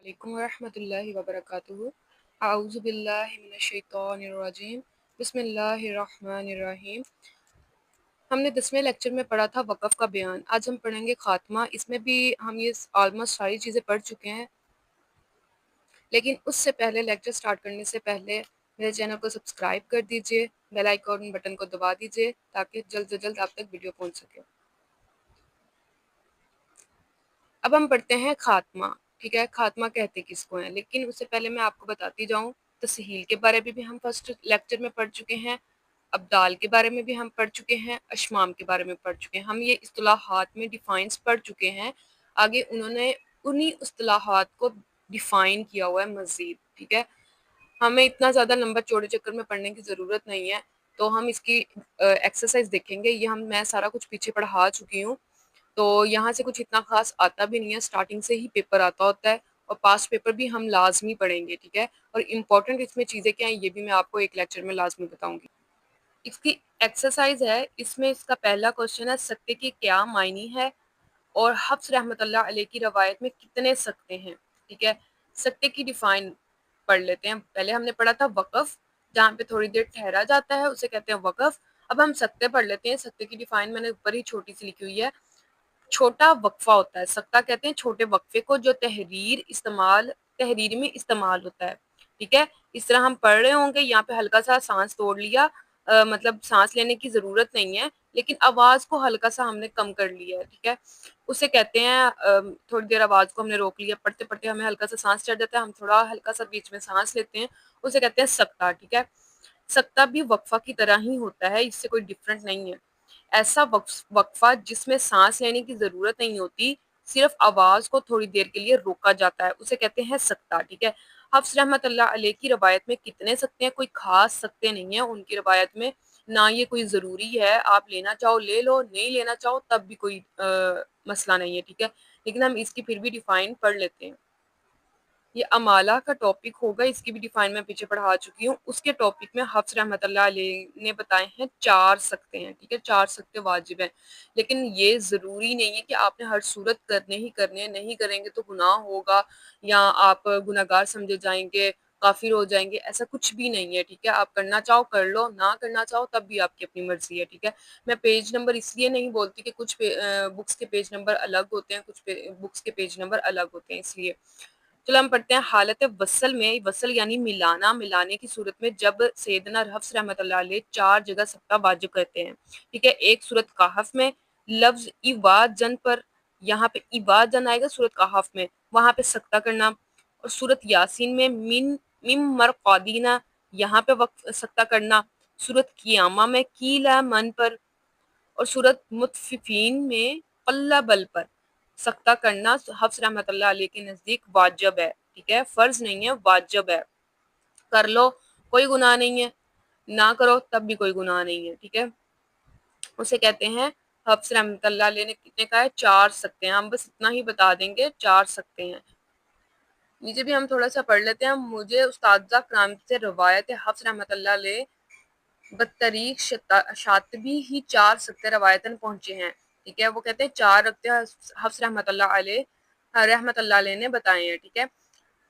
अलैकुम वरहमतुल्लाहि वबरकातुहू। आऊज़ु बिल्लाहि मिनश्शैतानिर्रजीम। बिस्मिल्लाहिर्रहमानिर्रहीम। हमने 10वें लेक्चर में पढ़ा था वक़फ़ का बयान। आज हम पढ़ेंगे ख़ात्मा। इसमें भी हम ये ऑलमोस्ट सारी चीज़ें पढ़ चुके हैं, लेकिन उससे पहले लेक्चर स्टार्ट करने से पहले मेरे चैनल को सब्सक्राइब कर दीजिए, बेल आइकॉन बटन को दबा दीजिए ताकि जल्द से जल्द आप तक वीडियो पहुँच सके। अब हम पढ़ते हैं खात्मा। ठीक है, खात्मा कहते किसको हैं, लेकिन उससे पहले मैं आपको बताती जाऊं तस्हील के बारे में भी हम फर्स्ट लेक्चर में पढ़ चुके हैं, अब्दाल के बारे में भी हम पढ़ चुके हैं, अशमाम के बारे में पढ़ चुके हैं। हम ये इस्तिलाहात में डिफाइंस पढ़ चुके हैं। आगे उन्होंने उन्हीं इस्तिलाहात को डिफाइन किया हुआ है मज़ीद। ठीक है, हमें इतना ज़्यादा लंबा चौड़े चक्कर में पढ़ने की ज़रूरत नहीं है, तो हम इसकी एक्सरसाइज देखेंगे। ये मैं सारा कुछ पीछे पढ़ा चुकी हूँ, तो यहाँ से कुछ इतना खास आता भी नहीं है। स्टार्टिंग से ही पेपर आता होता है और पास्ट पेपर भी हम लाजमी पढ़ेंगे। ठीक है, और इम्पोर्टेंट इसमें चीज़ें क्या हैं ये भी मैं आपको एक लेक्चर में लाजमी बताऊंगी। इसकी एक्सरसाइज है, इसमें इसका पहला क्वेश्चन है सख्ते की क्या मायनी है और हफ्स रहमतुल्लाह अलैह की रवायत में कितने सख्ते हैं। ठीक है, सख्ते की डिफाइन पढ़ लेते हैं। पहले हमने पढ़ा था वक़फ़, जहाँ पे थोड़ी देर ठहरा जाता है उसे कहते हैं वक़फ़। अब हम सख्ते पढ़ लेते हैं। सख्ते की डिफाइन मैंने ऊपर ही छोटी सी लिखी हुई है। छोटा वक्फा होता है, सख्ता कहते हैं छोटे वक्फे को जो तहरीर में इस्तेमाल होता है। ठीक है, इस तरह हम पढ़ रहे होंगे, यहाँ पे हल्का सा सांस तोड़ लिया, मतलब सांस लेने की जरूरत नहीं है, लेकिन आवाज को हल्का सा हमने कम कर लिया है। ठीक है, उसे कहते हैं थोड़ी देर आवाज को हमने रोक लिया, पढ़ते पढ़ते हमें हल्का सा सांस चढ़ जाता है, हम थोड़ा हल्का सा बीच में सांस लेते हैं, उसे कहते हैं सख्ता। ठीक है, सख्ता भी वक्फा की तरह ही होता है, इससे कोई डिफरेंट नहीं है। ऐसा वक्फा जिसमें सांस लेने की जरूरत नहीं होती, सिर्फ आवाज को थोड़ी देर के लिए रोका जाता है, उसे कहते हैं सख्ता। ठीक है, हफ्स रहमतुल्लाह अलैह की रवायत में कितने सख्ते हैं, कोई खास सख्ते नहीं है उनकी रवायत में, ना ये कोई जरूरी है, आप लेना चाहो ले लो, नहीं लेना चाहो तब भी कोई मसला नहीं है। ठीक है, लेकिन हम इसकी फिर भी डिफाइन पढ़ लेते हैं। ये अमाला का टॉपिक होगा, इसकी भी डिफाइन मैं पीछे पढ़ा चुकी हूँ। उसके टॉपिक में हफ्स रहमतुल्लाह अलैह ने बताए हैं 4 सकते हैं। ठीक है, 4 सकते वाजिब हैं, लेकिन ये जरूरी नहीं है कि आपने हर सूरत करने ही करने, नहीं करेंगे तो गुनाह होगा या आप गुनाहगार समझे जाएंगे, काफिर हो जाएंगे, ऐसा कुछ भी नहीं है। ठीक है, आप करना चाहो कर लो, ना करना चाहो तब भी आपकी अपनी मर्जी है। ठीक है, मैं पेज नंबर इसलिए नहीं बोलती कि कुछ बुक्स के पेज नंबर अलग होते हैं, कुछ बुक्स के पेज नंबर अलग होते हैं, इसलिए। चलो हम पढ़ते हैं हालत वसल में। वसल यानी मिलाना, मिलाने की सूरत में जब सैयदना हफ्स रहमतुल्लाह अलैह 4 जगह सख्ता वाजिब करते हैं। ठीक है, एक सूरत काहफ में लफ्ज इवाद जन पर, यहाँ पे इवाद जन आएगा सूरत काहफ में, वहां पे सख्ता करना। और सूरत यासीन में मिन मिम मरकादीना, यहाँ पे वक्त सख्ता करना। सूरत कियामा में कीला मन पर, और सूरत मुतफिफीन में अल्लाह बल पर सख्ता करना हफ्स रहमतुल्लाह अलैह के नजदीक वाजिब है। ठीक है, फर्ज नहीं है, वाजिब है। कर लो कोई गुनाह नहीं है, ना करो तब भी कोई गुनाह नहीं है। ठीक है, उसे कहते हैं हफ्स रहमतुल्लाह अलैह ने कितने कहा है, 4 सकते हैं। हम बस इतना ही बता देंगे, 4 सकते हैं। नीचे भी हम थोड़ा सा पढ़ लेते हैं। मुझे उस्ताद कराम से रवायत हफ्स रहमतुल्लाह अलैह बतरीक शातबी ही 4 सत्य रवायतन पहुंचे हैं। ठीक है, वो कहते हैं 4 रखते हफ्स रहमतुल्लाह अलैह ने बताए हैं। ठीक है,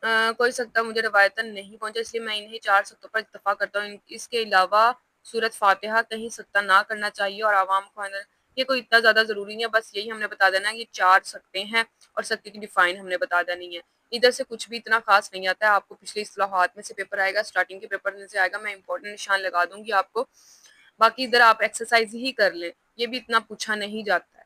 कोई सकता मुझे रवायतन नहीं पहुंचा, इसलिए मैं इन्हीं 4 सत्तों पर इत्तफा करता हूँ। इसके अलावा सूरत फातिहा कहीं सत्ता ना करना चाहिए और आवाम को ये कोई इतना ज्यादा जरूरी नहीं है, बस यही हमने बता देना है, ये 4 सकते हैं और सकते की डिफाइन हमने बता देनी है। इधर से कुछ भी इतना खास नहीं आता है, आपको पिछले इस्लाहात में से पेपर आएगा, स्टार्टिंग के पेपर में से आएगा, मैं इंपॉर्टेंट निशान लगा दूंगी आपको, बाकी इधर आप एक्सरसाइज ही कर लें, ये भी इतना पूछा नहीं जाता है।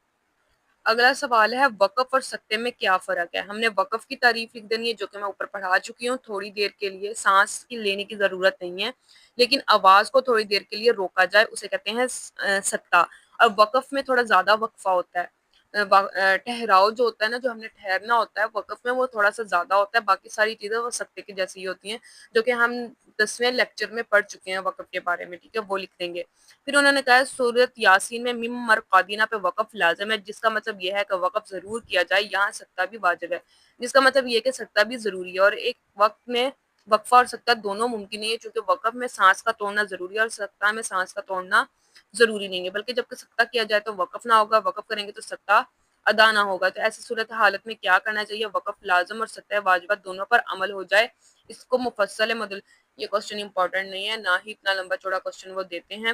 अगला सवाल है वक़फ़ और सख्ते में क्या फ़र्क है। हमने वक़फ़ की तारीफ लिख देनी है, जो कि मैं ऊपर पढ़ा चुकी हूँ। थोड़ी देर के लिए सांस की लेने की ज़रूरत नहीं है, लेकिन आवाज़ को थोड़ी देर के लिए रोका जाए, उसे कहते हैं सख्ता। और वक़फ़ में थोड़ा ज़्यादा वक़फ़ा होता है। ठहराव जो होता है ना, जो हमने ठहरना होता है वक़फ़ में, वो थोड़ा सा ज़्यादा होता है। बाकी सारी चीज़ें वो सख्ते की जैसी ही होती हैं, जो कि हम 10वें लेक्चर में पढ़ चुके हैं वक़फ़ के बारे में। ठीक है, वो लिख देंगे। फिर उन्होंने कहा सूरत यासीन में मिम मरकादीना पे वक़फ़ लाज़िम है, जिसका मतलब यह है कि वक़फ़ ज़रूर किया जाए। यहाँ सख्ता भी वाजिब है, जिसका मतलब ये है कि सख्ता भी ज़रूरी है। और एक वक्त में वक़फ़ा और सख्ता दोनों मुमकिन है, चूँकि वक़फ़ में सांस का तोड़ना ज़रूरी है और सख्ता में सांस का तोड़ना ज़रूरी नहीं है। बल्कि जब सख्ता किया जाए तो वक़फ़ ना होगा, वक़फ़ करेंगे तो सख्ता ادا نہ ہوگا تو ایسی صورت حالت میں کیا کرنا چاہیے؟ وقف لازم اور سطح واجبات دونوں پر عمل ہو جائے، اس کو مفصل مدل. یہ کوشچن امپورٹنٹ نہیں ہے، نہ ہی اتنا لمبا چوڑا کوشچن وہ دیتے ہیں،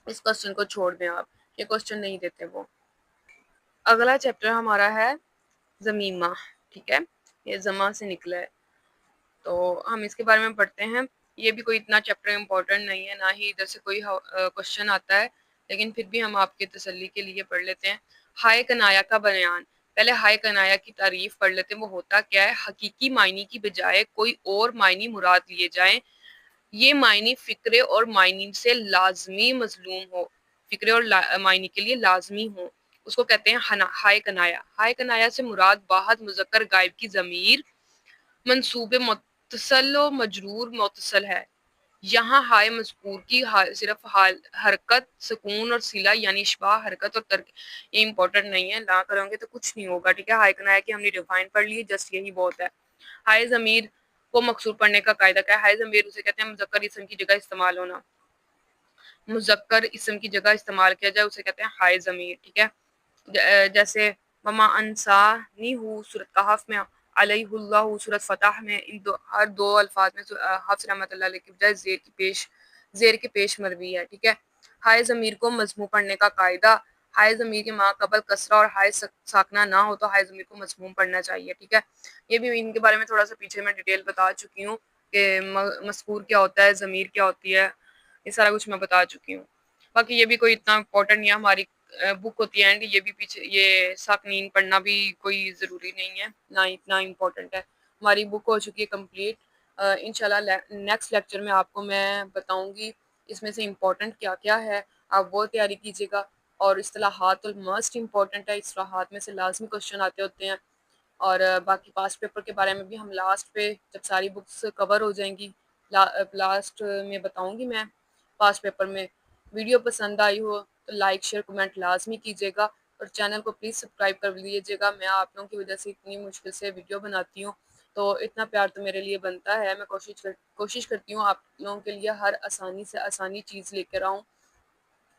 اس کوشچن کو چھوڑ دیں آپ، یہ کوشچن نہیں دیتے وہ. اگلا چیپٹر ہمارا ہے زمیمہ، ٹھیک ہے، یہ زماں سے نکلا ہے تو ہم اس کے بارے میں پڑھتے ہیں. یہ بھی کوئی اتنا چیپٹر امپورٹنٹ نہیں ہے، نہ ہی ادھر سے کوئی کوشچن آتا ہے، لیکن پھر بھی ہم آپ کی تسلی کے لیے پڑھ لیتے ہیں. ہائے کنایا کا بیان. پہلے ہائے کنایا کی تعریف پڑھ لیتے ہیں. وہ ہوتا کیا ہے؟ حقیقی معنی کی بجائے کوئی اور معنی مراد لیے جائیں، یہ معنی فکرے اور معنی سے لازمی مظلوم ہو، فکرے اور معنی کے لیے لازمی ہو، اس کو کہتے ہیں ہائے کنایا. ہائے کنایا سے مراد واحد مذکر غائب کی ضمیر منصوب متصل و مجرور متصل ہے. یہاں ہائے مذکور کی صرف حرکت، سکون اور صلہ یعنی اشباع، حرکت اور ترک. یہ امپورٹنٹ نہیں ہے، نہ کریں گے تو کچھ نہیں ہوگا، ٹھیک ہے. ہائے کنایا کی ہم نے ڈیفائن پڑھ لی ہے، جسٹ یہی بہت ہے. ہائے ضمیر کو مقصور پڑھنے کا قاعدہ کیا ہے؟ ہائے ضمیر اسے کہتے ہیں مذکر اسم کی جگہ استعمال ہونا، مذکر اسم کی جگہ استعمال کیا جائے اسے کہتے ہیں ہائے ضمیر، ٹھیک ہے. جیسے وما انسانی ہو سورۃ کہف میں، علیہ اللہ سورۃ فتح میں، ان ہر دو الفاظ میں حفص رحمۃ اللہ علیہ کی بجائے زیر کے پیش مروی ہے، ٹھیک ہے. ہائے ضمیر کو مضموم پڑھنے کا قاعدہ، ہائے ضمیر کے ماں قبل کسرہ اور ہائے ساکنہ نہ ہو تو ہائے ضمیر کو مضموم پڑھنا چاہیے، ٹھیک ہے. یہ بھی ان کے بارے میں تھوڑا سا پیچھے میں ڈیٹیل بتا چکی ہوں کہ مذکور کیا ہوتا ہے، ضمیر کیا ہوتی ہے، یہ سارا کچھ میں بتا چکی ہوں. باقی یہ بھی کوئی اتنا امپورٹنٹ نہیں ہے، ہماری بک ہوتی ہے اینڈ یہ بھی پیچھے یہ ساکنین پڑھنا بھی کوئی ضروری نہیں ہے، نہ اتنا امپورٹنٹ ہے. ہماری بک ہو چکی ہے کمپلیٹ. انشاءاللہ نیکسٹ لیکچر میں آپ کو میں بتاؤں گی اس میں سے امپورٹنٹ کیا کیا ہے، آپ وہ تیاری کیجیے گا. اور اصطلاحات المسٹ امپورٹنٹ ہے، اصطلاحات میں سے لازمی کوشچن آتے ہوتے ہیں. اور باقی پاسٹ پیپر کے بارے میں بھی ہم لاسٹ پہ جب ساری بکس کور ہو جائیں گی لاسٹ میں بتاؤں گی میں پاسٹ پیپر میں. ویڈیو پسند آئی ہو تو لائک شیئر کمنٹ لازمی کیجیے گا، اور چینل کو پلیز سبسکرائب کر لیجیے گا. میں آپ لوگوں کی وجہ سے اتنی مشکل سے ویڈیو بناتی ہوں تو اتنا پیار تو میرے لیے بنتا ہے. میں کوشش کرتی ہوں آپ لوگوں کے لیے ہر آسانی سے آسانی چیز لے کر آؤں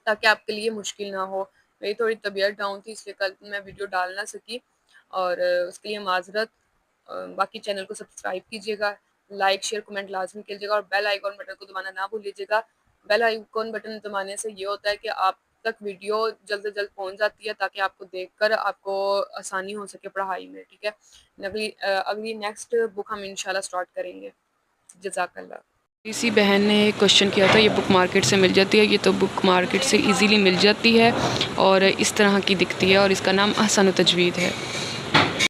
تاکہ آپ کے لیے مشکل نہ ہو. میری تھوڑی طبیعت ڈاؤن تھی اس لیے کل میں ویڈیو ڈال نہ سکی، اور اس کے لیے معذرت. باقی چینل کو سبسکرائب کیجیے گا، لائک شیئر کمنٹ لازمی کیجیے گا، اور بیل آئیکن بٹن کو دبانا نہ بھولیے گا. بیل آئیکن بٹن دبانے سے یہ ہوتا ہے کہ آپ تک ویڈیو جلد سے جلد پہنچ جاتی ہے تاکہ آپ کو دیکھ کر آپ کو آسانی ہو سکے پڑھائی میں، ٹھیک ہے. اگلی نیکسٹ بک ہم انشاءاللہ سٹارٹ کریں گے. جزاک اللہ. کسی بہن نے ایک کوشچن کیا تھا، یہ بک مارکیٹ سے مل جاتی ہے؟ یہ تو بک مارکیٹ سے ایزیلی مل جاتی ہے اور اس طرح کی دکھتی ہے، اور اس کا نام احسن تجوید ہے.